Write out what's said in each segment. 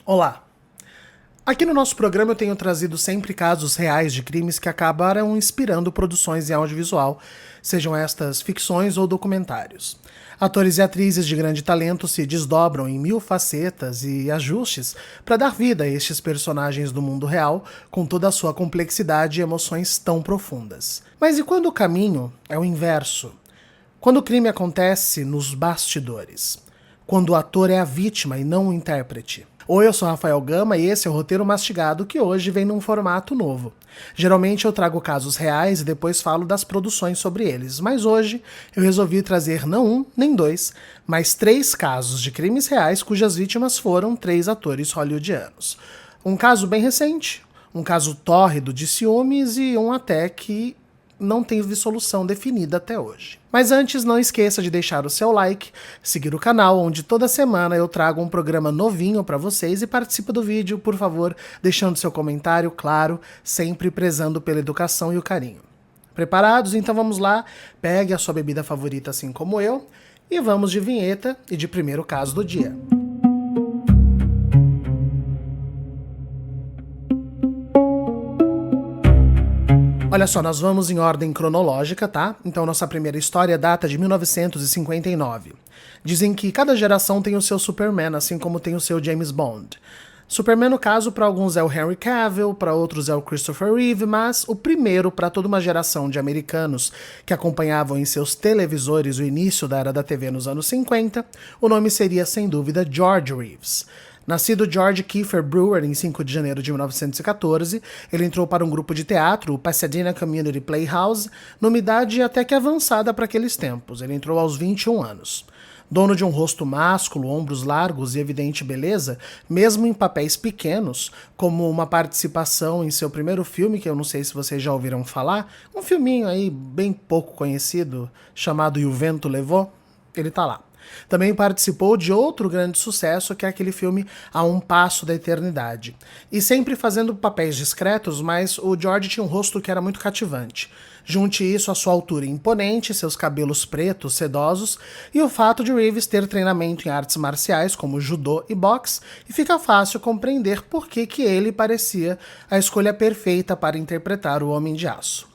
Olá! Aqui no nosso programa eu tenho trazido sempre casos reais de crimes que acabaram inspirando produções em audiovisual, sejam estas ficções ou documentários. Atores e atrizes de grande talento se desdobram em mil facetas e ajustes para dar vida a estes personagens do mundo real, com toda a sua complexidade e emoções tão profundas. Mas e quando o caminho é o inverso? Quando o crime acontece nos bastidores? Quando o ator é a vítima e não o intérprete? Oi, eu sou Rafael Gama e esse é o Roteiro Mastigado, que hoje vem num formato novo. Geralmente eu trago casos reais e depois falo das produções sobre eles, mas hoje eu resolvi trazer não um, nem dois, mas 3 casos de crimes reais cujas vítimas foram 3 atores hollywoodianos. Um caso bem recente, um caso tórrido de ciúmes e um até que não teve solução definida até hoje. Mas antes, não esqueça de deixar o seu like, seguir o canal, onde toda semana eu trago um programa novinho para vocês, e participa do vídeo, por favor, deixando seu comentário, claro, sempre prezando pela educação e o carinho. Preparados? Então vamos lá, pegue a sua bebida favorita assim como eu, e vamos de vinheta e de primeiro caso do dia. Olha só, nós vamos em ordem cronológica, tá? Então nossa primeira história data de 1959. Dizem que cada geração tem o seu Superman, assim como tem o seu James Bond. Superman, no caso, para alguns é o Henry Cavill, para outros é o Christopher Reeve, mas o primeiro para toda uma geração de americanos que acompanhavam em seus televisores o início da era da TV nos anos 50, o nome seria, sem dúvida, George Reeves. Nascido George Kiefer Brewer em 5 de janeiro de 1914, ele entrou para um grupo de teatro, o Pasadena Community Playhouse, numa idade até que avançada para aqueles tempos. Ele entrou aos 21 anos. Dono de um rosto másculo, ombros largos e evidente beleza, mesmo em papéis pequenos, como uma participação em seu primeiro filme, que eu não sei se vocês já ouviram falar, um filminho aí bem pouco conhecido, chamado E o Vento Levou, ele tá lá. Também participou de outro grande sucesso, que é aquele filme A Um Passo da Eternidade. E sempre fazendo papéis discretos, mas o George tinha um rosto que era muito cativante. Junte isso à sua altura imponente, seus cabelos pretos, sedosos, e o fato de Reeves ter treinamento em artes marciais, como judô e boxe, e fica fácil compreender por que ele parecia a escolha perfeita para interpretar o Homem de Aço.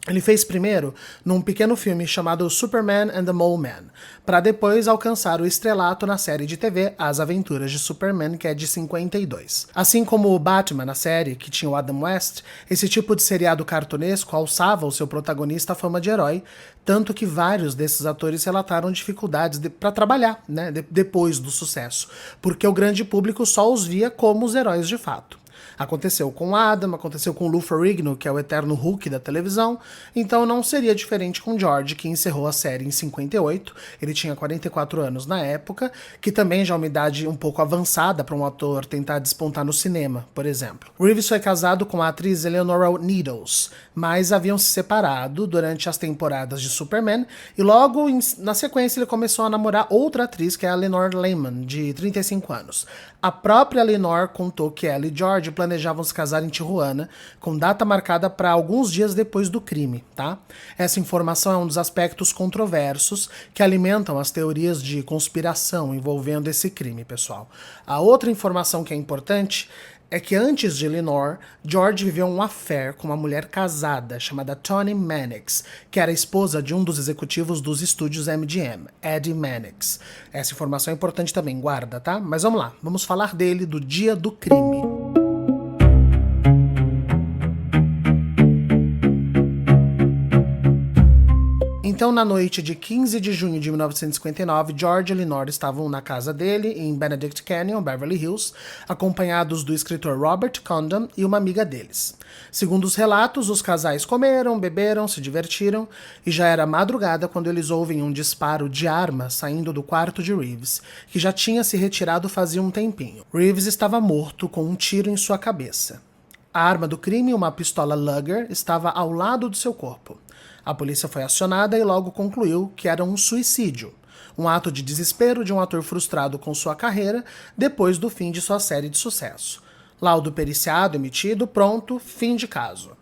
Ele fez primeiro num pequeno filme chamado Superman and the Mole Man, para depois alcançar o estrelato na série de TV As Aventuras de Superman, que é de 52. Assim como o Batman na série, que tinha o Adam West, esse tipo de seriado cartunesco alçava o seu protagonista à fama de herói, tanto que vários desses atores relataram dificuldades para trabalhar, né, depois do sucesso, porque o grande público só os via como os heróis de fato. Aconteceu com Adam, aconteceu com Lou Ferrigno, que é o eterno Hulk da televisão, então não seria diferente com George, que encerrou a série em 58, ele tinha 44 anos na época, que também já é uma idade um pouco avançada para um ator tentar despontar no cinema, por exemplo. Reeves foi casado com a atriz Eleanor Needles, mas haviam se separado durante as temporadas de Superman, e logo na sequência ele começou a namorar outra atriz, que é a Lenore Lehman, de 35 anos. A própria Lenore contou que ela e George planejavam se casar em Tijuana, com data marcada para alguns dias depois do crime, tá? Essa informação é um dos aspectos controversos que alimentam as teorias de conspiração envolvendo esse crime, pessoal. A outra informação que é importante é que antes de Lenore, George viveu um affair com uma mulher casada chamada Toni Mannix, que era esposa de um dos executivos dos estúdios MGM, Eddie Mannix. Essa informação é importante também, guarda, tá? Mas vamos lá, vamos falar dele, do dia do crime. Então, na noite de 15 de junho de 1959, George e Lenore estavam na casa dele, em Benedict Canyon, Beverly Hills, acompanhados do escritor Robert Condon e uma amiga deles. Segundo os relatos, os casais comeram, beberam, se divertiram, e já era madrugada quando eles ouvem um disparo de arma saindo do quarto de Reeves, que já tinha se retirado fazia um tempinho. Reeves estava morto com um tiro em sua cabeça. A arma do crime, uma pistola Luger, estava ao lado do seu corpo. A polícia foi acionada e logo concluiu que era um suicídio, um ato de desespero de um ator frustrado com sua carreira depois do fim de sua série de sucesso. Laudo periciado emitido, pronto, fim de caso.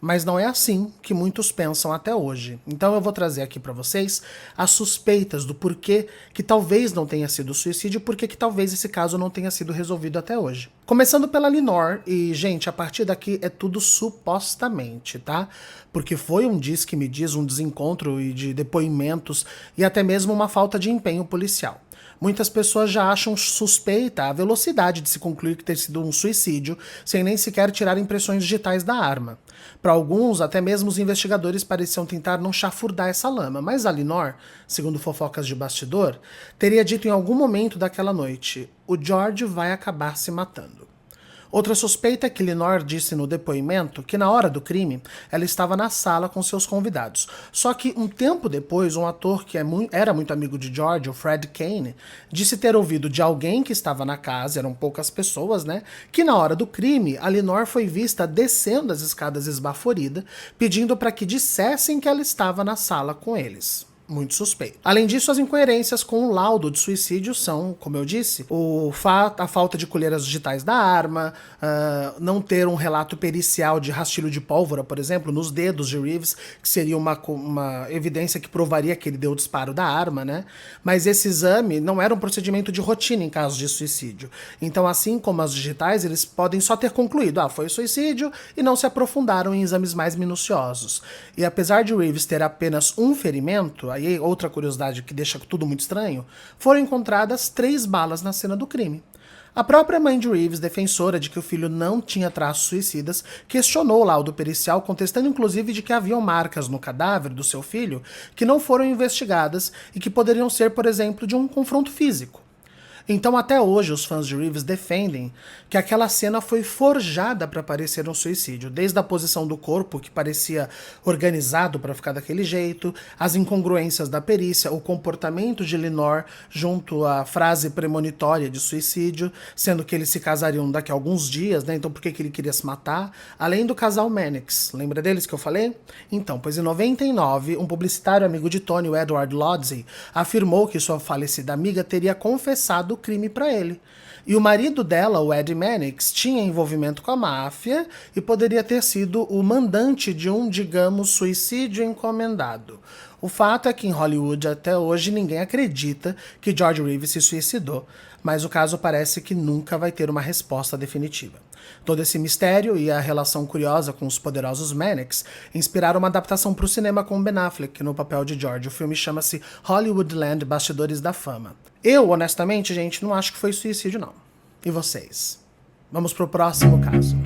Mas não é assim que muitos pensam até hoje. Então eu vou trazer aqui para vocês as suspeitas do porquê que talvez não tenha sido suicídio e porquê que talvez esse caso não tenha sido resolvido até hoje. Começando pela Lenore, e gente, a partir daqui é tudo supostamente, tá? Porque foi um diz que me diz, um desencontro e de depoimentos e até mesmo uma falta de empenho policial. Muitas pessoas já acham suspeita a velocidade de se concluir que ter sido um suicídio, sem nem sequer tirar impressões digitais da arma. Para alguns, até mesmo os investigadores pareciam tentar não chafurdar essa lama, mas a Lenore, segundo fofocas de bastidor, teria dito em algum momento daquela noite: "O George vai acabar se matando". Outra suspeita é que Lenore disse no depoimento que na hora do crime ela estava na sala com seus convidados. Só que um tempo depois, um ator que era muito amigo de George, o Fred Kane, disse ter ouvido de alguém que estava na casa, eram poucas pessoas, né? Que na hora do crime a Lenore foi vista descendo as escadas esbaforida, pedindo para que dissessem que ela estava na sala com eles. Muito suspeito. Além disso, as incoerências com o laudo de suicídio são, como eu disse, a falta de colheiras digitais da arma, não ter um relato pericial de rastilho de pólvora, por exemplo, nos dedos de Reeves, que seria uma evidência que provaria que ele deu o disparo da arma, né? Mas esse exame não era um procedimento de rotina em casos de suicídio. Então, assim como as digitais, eles podem só ter concluído, foi suicídio, e não se aprofundaram em exames mais minuciosos. E apesar de Reeves ter apenas um ferimento, aí outra curiosidade que deixa tudo muito estranho, foram encontradas 3 balas na cena do crime. A própria mãe de Reeves, defensora de que o filho não tinha traços suicidas, questionou o laudo pericial, contestando inclusive de que haviam marcas no cadáver do seu filho que não foram investigadas e que poderiam ser, por exemplo, de um confronto físico. Então até hoje os fãs de Reeves defendem que aquela cena foi forjada para parecer um suicídio, desde a posição do corpo, que parecia organizado para ficar daquele jeito, as incongruências da perícia, o comportamento de Lenore junto à frase premonitória de suicídio, sendo que eles se casariam daqui a alguns dias, né? Então por que ele queria se matar? Além do casal Mannix, lembra deles que eu falei? Então, pois em 99, um publicitário amigo de Tony, o Edward Lodsey, afirmou que sua falecida amiga teria confessado o crime para ele. E o marido dela, o Eddie Mannix, tinha envolvimento com a máfia e poderia ter sido o mandante de um, digamos, suicídio encomendado. O fato é que em Hollywood até hoje ninguém acredita que George Reeves se suicidou, mas o caso parece que nunca vai ter uma resposta definitiva. Todo esse mistério e a relação curiosa com os poderosos Mannix inspiraram uma adaptação para o cinema com Ben Affleck no papel de George. O filme chama-se Hollywoodland Bastidores da Fama. Eu, honestamente, gente, não acho que foi suicídio, não. E vocês? Vamos pro próximo caso.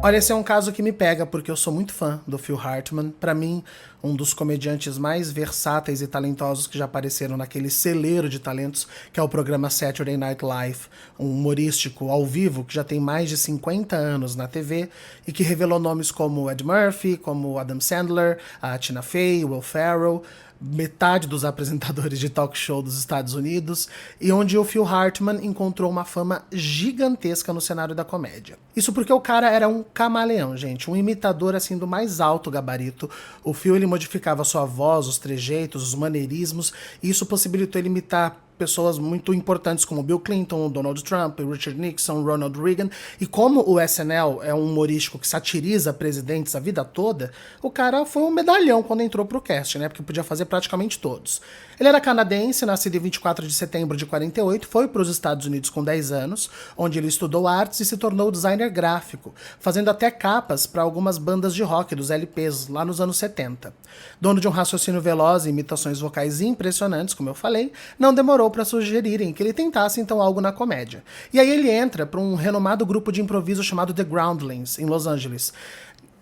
Olha, esse é um caso que me pega porque eu sou muito fã do Phil Hartman. Pra mim, um dos comediantes mais versáteis e talentosos que já apareceram naquele celeiro de talentos que é o programa Saturday Night Live, um humorístico ao vivo que já tem mais de 50 anos na TV e que revelou nomes como Ed Murphy, como Adam Sandler, a Tina Fey, Will Ferrell, metade dos apresentadores de talk show dos Estados Unidos, e onde o Phil Hartman encontrou uma fama gigantesca no cenário da comédia. Isso porque o cara era um camaleão, gente, um imitador assim do mais alto gabarito. O Phil, ele modificava sua voz, os trejeitos, os maneirismos, e isso possibilitou ele imitar pessoas muito importantes como Bill Clinton, Donald Trump, Richard Nixon, Ronald Reagan. E como o SNL é um humorístico que satiriza presidentes a vida toda, o cara foi um medalhão quando entrou pro cast, né? Porque podia fazer praticamente todos. Ele era canadense, nascido em 24 de setembro de 48, foi para os Estados Unidos com 10 anos, onde ele estudou artes e se tornou designer gráfico, fazendo até capas para algumas bandas de rock dos LPs lá nos anos 70. Dono de um raciocínio veloz e imitações vocais impressionantes, como eu falei, não demorou para sugerirem que ele tentasse então algo na comédia. E aí ele entra para um renomado grupo de improviso chamado The Groundlings, em Los Angeles.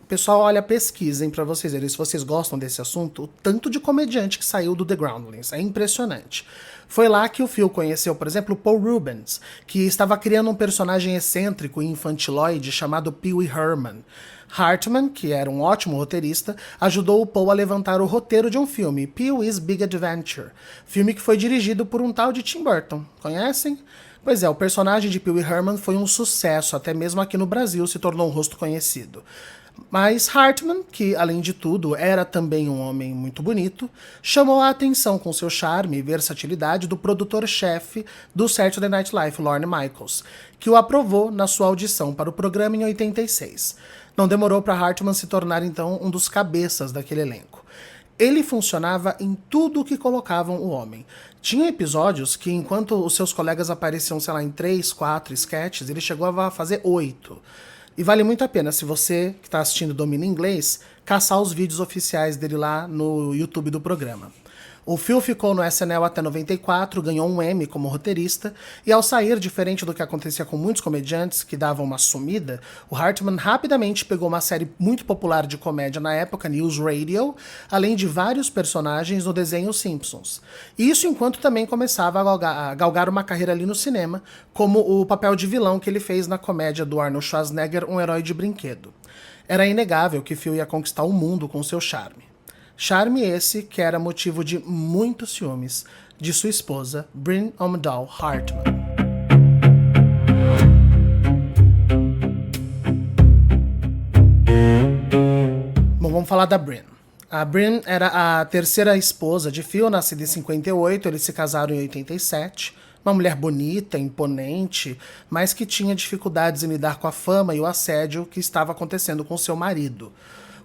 Pessoal, olha, pesquisem para vocês verem, se vocês gostam desse assunto, o tanto de comediante que saiu do The Groundlings, é impressionante. Foi lá que o Phil conheceu, por exemplo, Paul Rubens, que estava criando um personagem excêntrico e infantiloide chamado Pee Wee Herman. Hartman, que era um ótimo roteirista, ajudou o Paul a levantar o roteiro de um filme, Pee-wee's Big Adventure, filme que foi dirigido por um tal de Tim Burton. Conhecem? Pois é, o personagem de Pee Wee Herman foi um sucesso, até mesmo aqui no Brasil se tornou um rosto conhecido. Mas Hartman, que além de tudo era também um homem muito bonito, chamou a atenção com seu charme e versatilidade do produtor-chefe do Saturday Night Live, Lorne Michaels, que o aprovou na sua audição para o programa em 86. Não demorou para Hartman se tornar então um dos cabeças daquele elenco. Ele funcionava em tudo o que colocavam o homem. Tinha episódios que, enquanto os seus colegas apareciam, sei lá, em 3, 4 sketches, ele chegou a fazer 8. E vale muito a pena, se você que está assistindo domina inglês, caçar os vídeos oficiais dele lá no YouTube do programa. O Phil ficou no SNL até 94, ganhou um Emmy como roteirista, e ao sair, diferente do que acontecia com muitos comediantes que davam uma sumida, o Hartman rapidamente pegou uma série muito popular de comédia na época, News Radio, além de vários personagens no desenho Simpsons. Isso enquanto também começava a galgar uma carreira ali no cinema, como o papel de vilão que ele fez na comédia do Arnold Schwarzenegger, Um Herói de Brinquedo. Era inegável que Phil ia conquistar o mundo com seu charme. Charme esse que era motivo de muitos ciúmes de sua esposa, Bryn Omdahl Hartman. Bom, vamos falar da Bryn. A Bryn era a terceira esposa de Phil, nascida em 58, eles se casaram em 87. Uma mulher bonita, imponente, mas que tinha dificuldades em lidar com a fama e o assédio que estava acontecendo com seu marido.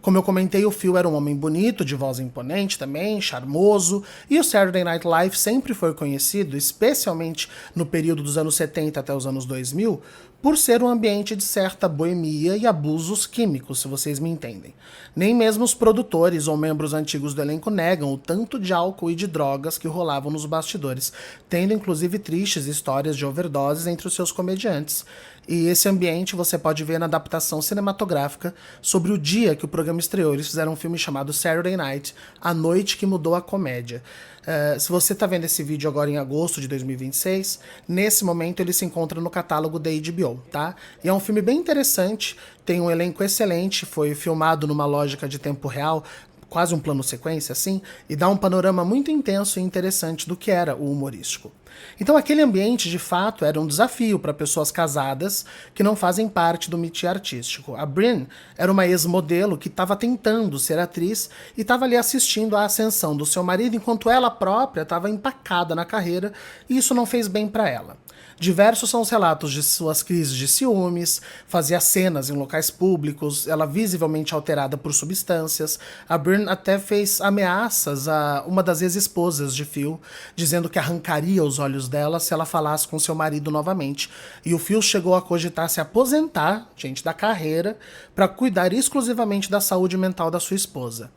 Como eu comentei, o Phil era um homem bonito, de voz imponente também, charmoso, e o Saturday Night Live sempre foi conhecido, especialmente no período dos anos 70 até os anos 2000, por ser um ambiente de certa boemia e abusos químicos, se vocês me entendem. Nem mesmo os produtores ou membros antigos do elenco negam o tanto de álcool e de drogas que rolavam nos bastidores, tendo inclusive tristes histórias de overdoses entre os seus comediantes. E esse ambiente você pode ver na adaptação cinematográfica sobre o dia que o programa estreou. Eles fizeram um filme chamado Saturday Night, A Noite que Mudou a Comédia. Se você está vendo esse vídeo agora em agosto de 2026, nesse momento ele se encontra no catálogo da HBO, tá? E é um filme bem interessante, tem um elenco excelente, foi filmado numa lógica de tempo real, quase um plano sequência assim, e dá um panorama muito intenso e interessante do que era o humorístico. Então aquele ambiente, de fato, era um desafio para pessoas casadas que não fazem parte do métier artístico. A Bryn era uma ex-modelo que estava tentando ser atriz e estava ali assistindo à ascensão do seu marido, enquanto ela própria estava empacada na carreira, e isso não fez bem para ela. Diversos são os relatos de suas crises de ciúmes, fazia cenas em locais públicos, ela visivelmente alterada por substâncias. A Bryn até fez ameaças a uma das ex-esposas de Phil, dizendo que arrancaria os olhos dela se ela falasse com seu marido novamente. E o Phil chegou a cogitar se aposentar, gente, da carreira, para cuidar exclusivamente da saúde mental da sua esposa.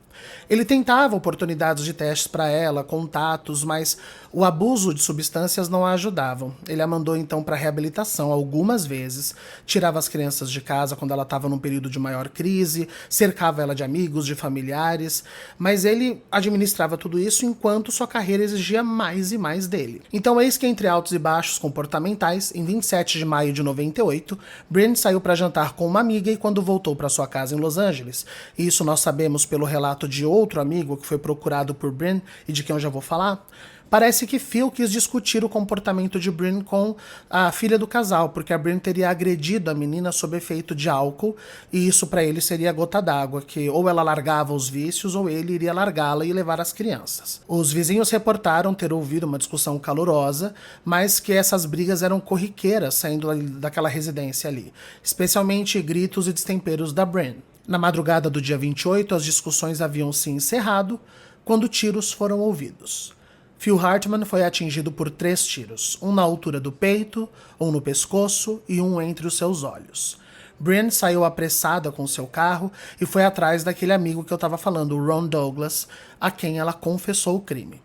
Ele tentava oportunidades de testes para ela, contatos, mas o abuso de substâncias não a ajudavam. Ele a mandou então para reabilitação algumas vezes, tirava as crianças de casa quando ela estava num período de maior crise, cercava ela de amigos, de familiares, mas ele administrava tudo isso enquanto sua carreira exigia mais e mais dele. Então eis que, entre altos e baixos comportamentais, em 27 de maio de 98, Bryn saiu para jantar com uma amiga e quando voltou para sua casa em Los Angeles, e isso nós sabemos pelo relato de outro amigo que foi procurado por Bryn e de quem eu já vou falar, parece que Phil quis discutir o comportamento de Bryn com a filha do casal, porque a Bryn teria agredido a menina sob efeito de álcool, e isso para ele seria a gota d'água, que ou ela largava os vícios ou ele iria largá-la e levar as crianças. Os vizinhos reportaram ter ouvido uma discussão calorosa, mas que essas brigas eram corriqueiras saindo daquela residência ali, especialmente gritos e destemperos da Bryn. Na madrugada do dia 28, as discussões haviam se encerrado quando tiros foram ouvidos. Phil Hartman foi atingido por 3 tiros, um na altura do peito, um no pescoço e um entre os seus olhos. Bryn saiu apressada com seu carro e foi atrás daquele amigo que eu estava falando, o Ron Douglas, a quem ela confessou o crime.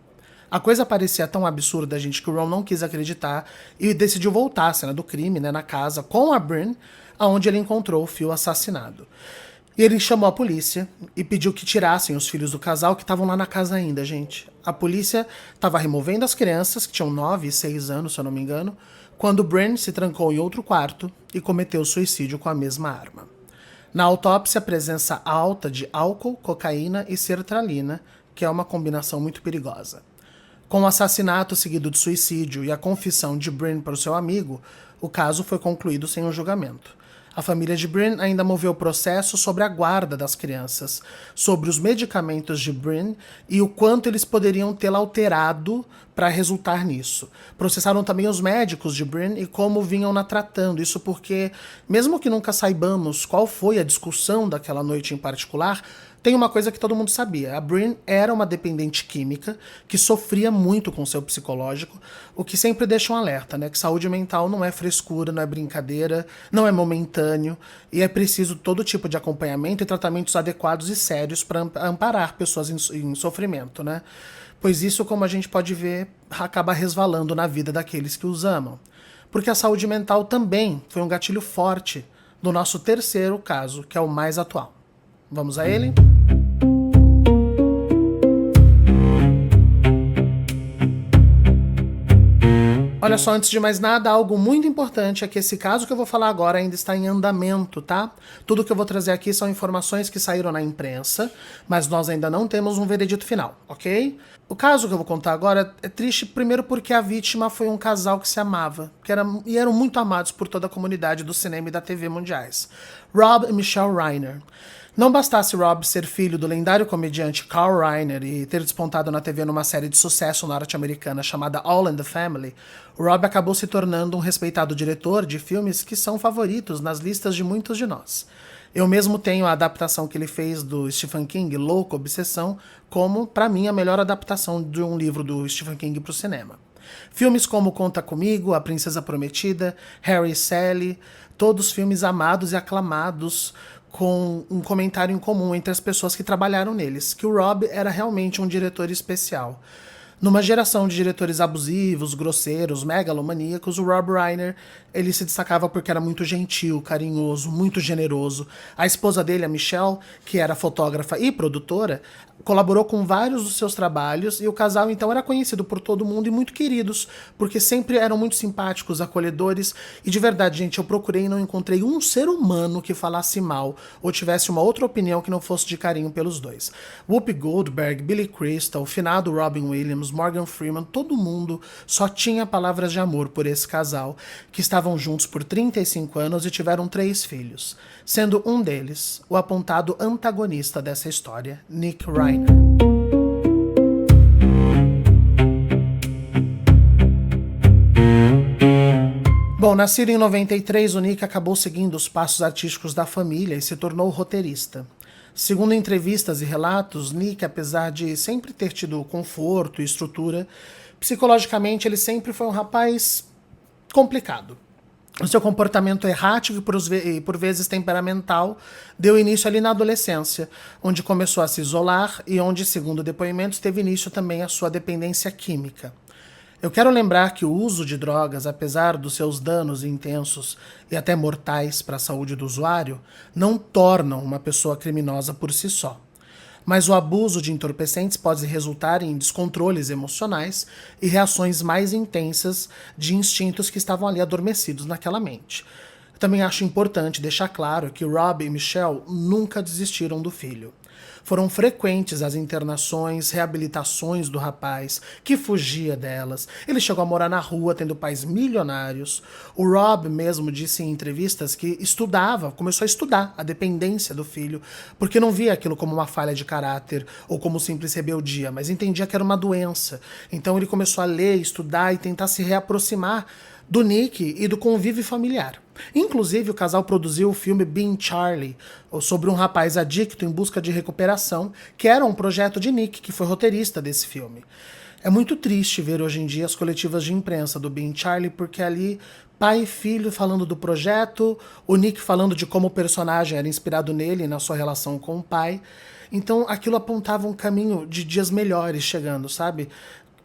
A coisa parecia tão absurda, gente, que o Ron não quis acreditar e decidiu voltar à cena do crime, na casa, com a Bryn, aonde ele encontrou o Phil assassinado. E ele chamou a polícia e pediu que tirassem os filhos do casal que estavam lá na casa ainda, gente. A polícia estava removendo as crianças, que tinham 9 e 6 anos, se eu não me engano, quando Bryn se trancou em outro quarto e cometeu suicídio com a mesma arma. Na autópsia, a presença alta de álcool, cocaína e sertralina, que é uma combinação muito perigosa. Com o assassinato seguido de suicídio e a confissão de Bryn para o seu amigo, o caso foi concluído sem um julgamento. A família de Bryn ainda moveu processo sobre a guarda das crianças, sobre os medicamentos de Bryn e o quanto eles poderiam tê-la alterado para resultar nisso. Processaram também os médicos de Bryn e como vinham-na tratando, isso porque, mesmo que nunca saibamos qual foi a discussão daquela noite em particular, tem uma coisa que todo mundo sabia. A Bryn era uma dependente química que sofria muito com seu psicológico, o que sempre deixa um alerta, né? Que saúde mental não é frescura, não é brincadeira, não é momentâneo e é preciso todo tipo de acompanhamento e tratamentos adequados e sérios para amparar pessoas em sofrimento, né? Pois isso, como a gente pode ver, acaba resvalando na vida daqueles que os amam. Porque a saúde mental também foi um gatilho forte do nosso terceiro caso, que é o mais atual. Vamos a ele? Olha só, antes de mais nada, algo muito importante é que esse caso que eu vou falar agora ainda está em andamento, tá? Tudo que eu vou trazer aqui são informações que saíram na imprensa, mas nós ainda não temos um veredito final, ok? O caso que eu vou contar agora é triste, primeiro porque a vítima foi um casal que se amava, e eram muito amados por toda a comunidade do cinema e da TV mundiais. Rob e Michelle Reiner. Não bastasse Rob ser filho do lendário comediante Carl Reiner e ter despontado na TV numa série de sucesso norte-americana chamada All in the Family, Rob acabou se tornando um respeitado diretor de filmes que são favoritos nas listas de muitos de nós. Eu mesmo tenho a adaptação que ele fez do Stephen King, Louco, Obsessão, como, para mim, a melhor adaptação de um livro do Stephen King para o cinema. Filmes como Conta Comigo, A Princesa Prometida, Harry e Sally, todos filmes amados e aclamados, com um comentário em comum entre as pessoas que trabalharam neles, que o Rob era realmente um diretor especial. Numa geração de diretores abusivos, grosseiros, megalomaníacos, o Rob Reiner ele se destacava porque era muito gentil, carinhoso, muito generoso. A esposa dele, a Michelle, que era fotógrafa e produtora, colaborou com vários dos seus trabalhos e o casal então era conhecido por todo mundo e muito queridos, porque sempre eram muito simpáticos, acolhedores e de verdade, gente, eu procurei e não encontrei um ser humano que falasse mal ou tivesse uma outra opinião que não fosse de carinho pelos dois. Whoopi Goldberg, Billy Crystal, o finado Robin Williams, Morgan Freeman, todo mundo só tinha palavras de amor por esse casal, que estavam juntos por 35 anos e tiveram 3 filhos, sendo um deles o apontado antagonista dessa história, Nick Reiner. Bom, nascido em 93, o Nick acabou seguindo os passos artísticos da família e se tornou roteirista. Segundo entrevistas e relatos, Nick, apesar de sempre ter tido conforto e estrutura, psicologicamente ele sempre foi um rapaz complicado. O seu comportamento errático e por vezes temperamental deu início ali na adolescência, onde começou a se isolar e onde, segundo depoimentos, teve início também a sua dependência química. Eu quero lembrar que o uso de drogas, apesar dos seus danos intensos e até mortais para a saúde do usuário, não tornam uma pessoa criminosa por si só. Mas o abuso de entorpecentes pode resultar em descontroles emocionais e reações mais intensas de instintos que estavam ali adormecidos naquela mente. Eu também acho importante deixar claro que Rob e Michelle nunca desistiram do filho. Foram frequentes as internações, reabilitações do rapaz, que fugia delas. Ele chegou a morar na rua, tendo pais milionários. O Rob mesmo disse em entrevistas que começou a estudar a dependência do filho, porque não via aquilo como uma falha de caráter ou como simples rebeldia, mas entendia que era uma doença. Então ele começou a ler, estudar e tentar se reaproximar do Nick e do convívio familiar. Inclusive, o casal produziu o filme Being Charlie, sobre um rapaz adicto em busca de recuperação, que era um projeto de Nick, que foi roteirista desse filme. É muito triste ver hoje em dia as coletivas de imprensa do Being Charlie, porque ali pai e filho falando do projeto, o Nick falando de como o personagem era inspirado nele e na sua relação com o pai. Então aquilo apontava um caminho de dias melhores chegando, sabe?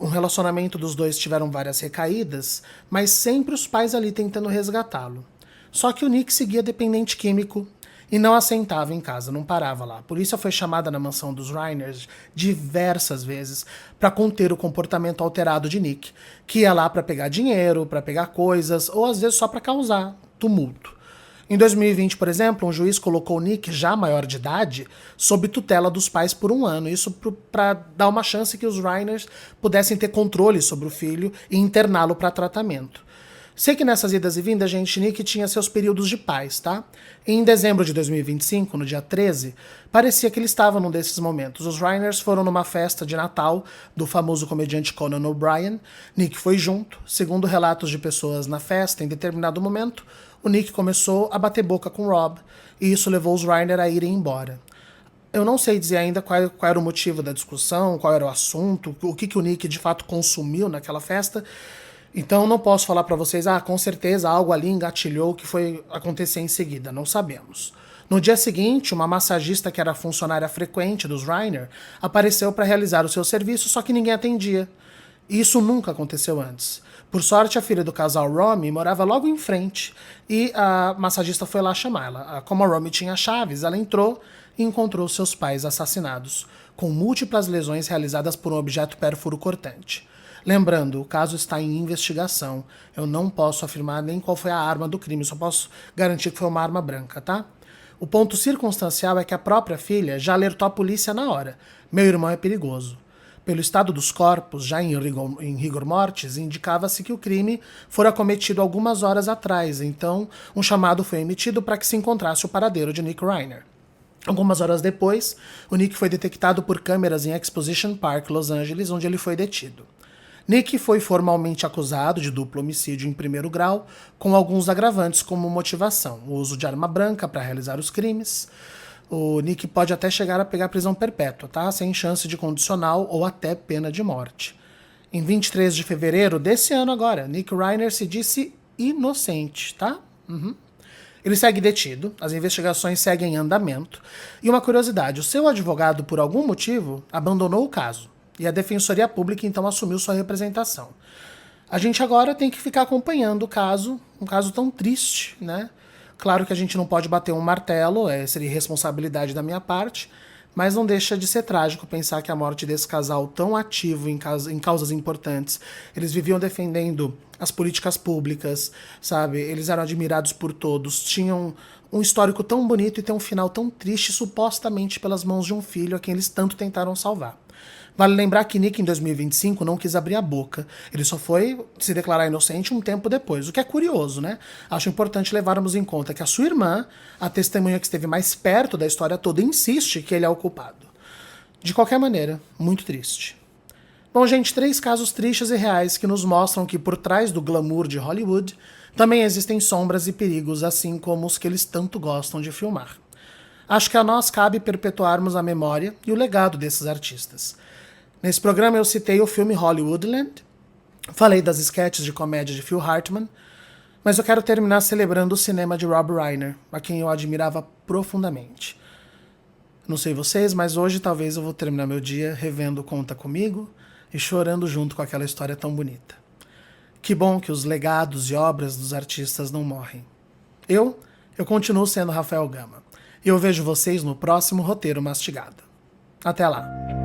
Um relacionamento dos dois tiveram várias recaídas, mas sempre os pais ali tentando resgatá-lo. Só que o Nick seguia dependente químico e não assentava em casa, não parava lá. A polícia foi chamada na mansão dos Reiners diversas vezes para conter o comportamento alterado de Nick, que ia lá para pegar dinheiro, para pegar coisas, ou às vezes só para causar tumulto. Em 2020, por exemplo, um juiz colocou o Nick, já maior de idade, sob tutela dos pais por 1 ano, isso para dar uma chance que os Reiners pudessem ter controle sobre o filho e interná-lo para tratamento. Sei que nessas idas e vindas, gente, Nick tinha seus períodos de paz, tá? Em dezembro de 2025, no dia 13, parecia que ele estava num desses momentos. Os Reiners foram numa festa de Natal do famoso comediante Conan O'Brien. Nick foi junto. Segundo relatos de pessoas na festa, em determinado momento, o Nick começou a bater boca com Rob, e isso levou os Reiner a irem embora. Eu não sei dizer ainda qual era o motivo da discussão, qual era o assunto, o que o Nick de fato consumiu naquela festa. Então não posso falar pra vocês, com certeza algo ali engatilhou o que foi acontecer em seguida, não sabemos. No dia seguinte, uma massagista que era funcionária frequente dos Reiner apareceu para realizar o seu serviço, só que ninguém atendia. E isso nunca aconteceu antes. Por sorte, a filha do casal Romy morava logo em frente e a massagista foi lá chamá-la. Como a Romy tinha chaves, ela entrou e encontrou seus pais assassinados, com múltiplas lesões realizadas por um objeto pérfuro cortante. Lembrando, o caso está em investigação. Eu não posso afirmar nem qual foi a arma do crime, só posso garantir que foi uma arma branca, tá? O ponto circunstancial é que a própria filha já alertou a polícia na hora. Meu irmão é perigoso. Pelo estado dos corpos, já em rigor mortis, indicava-se que o crime fora cometido algumas horas atrás, então um chamado foi emitido para que se encontrasse o paradeiro de Nick Reiner. Algumas horas depois, o Nick foi detectado por câmeras em Exposition Park, Los Angeles, onde ele foi detido. Nick foi formalmente acusado de duplo homicídio em primeiro grau, com alguns agravantes como motivação: o uso de arma branca para realizar os crimes. O Nick pode até chegar a pegar prisão perpétua, tá? Sem chance de condicional ou até pena de morte. Em 23 de fevereiro desse ano agora, Nick Reiner se disse inocente, tá? Ele segue detido, as investigações seguem em andamento. E uma curiosidade, o seu advogado, por algum motivo, abandonou o caso. E a Defensoria Pública, então, assumiu sua representação. A gente agora tem que ficar acompanhando o caso, um caso tão triste, né? Claro que a gente não pode bater um martelo, seria irresponsabilidade da minha parte, mas não deixa de ser trágico pensar que a morte desse casal tão ativo em causas importantes, eles viviam defendendo as políticas públicas, sabe? Eles eram admirados por todos, tinham um histórico tão bonito e tem um final tão triste, supostamente pelas mãos de um filho a quem eles tanto tentaram salvar. Vale lembrar que Nick, em 2025, não quis abrir a boca. Ele só foi se declarar inocente um tempo depois, o que é curioso, né? Acho importante levarmos em conta que a sua irmã, a testemunha que esteve mais perto da história toda, insiste que ele é o culpado. De qualquer maneira, muito triste. Bom, gente, 3 casos tristes e reais que nos mostram que por trás do glamour de Hollywood também existem sombras e perigos, assim como os que eles tanto gostam de filmar. Acho que a nós cabe perpetuarmos a memória e o legado desses artistas. Nesse programa eu citei o filme Hollywoodland, falei das sketches de comédia de Phil Hartman, mas eu quero terminar celebrando o cinema de Rob Reiner, a quem eu admirava profundamente. Não sei vocês, mas hoje talvez eu vou terminar meu dia revendo Conta Comigo e chorando junto com aquela história tão bonita. Que bom que os legados e obras dos artistas não morrem. Eu continuo sendo Rafael Gama. E eu vejo vocês no próximo Roteiro Mastigado. Até lá!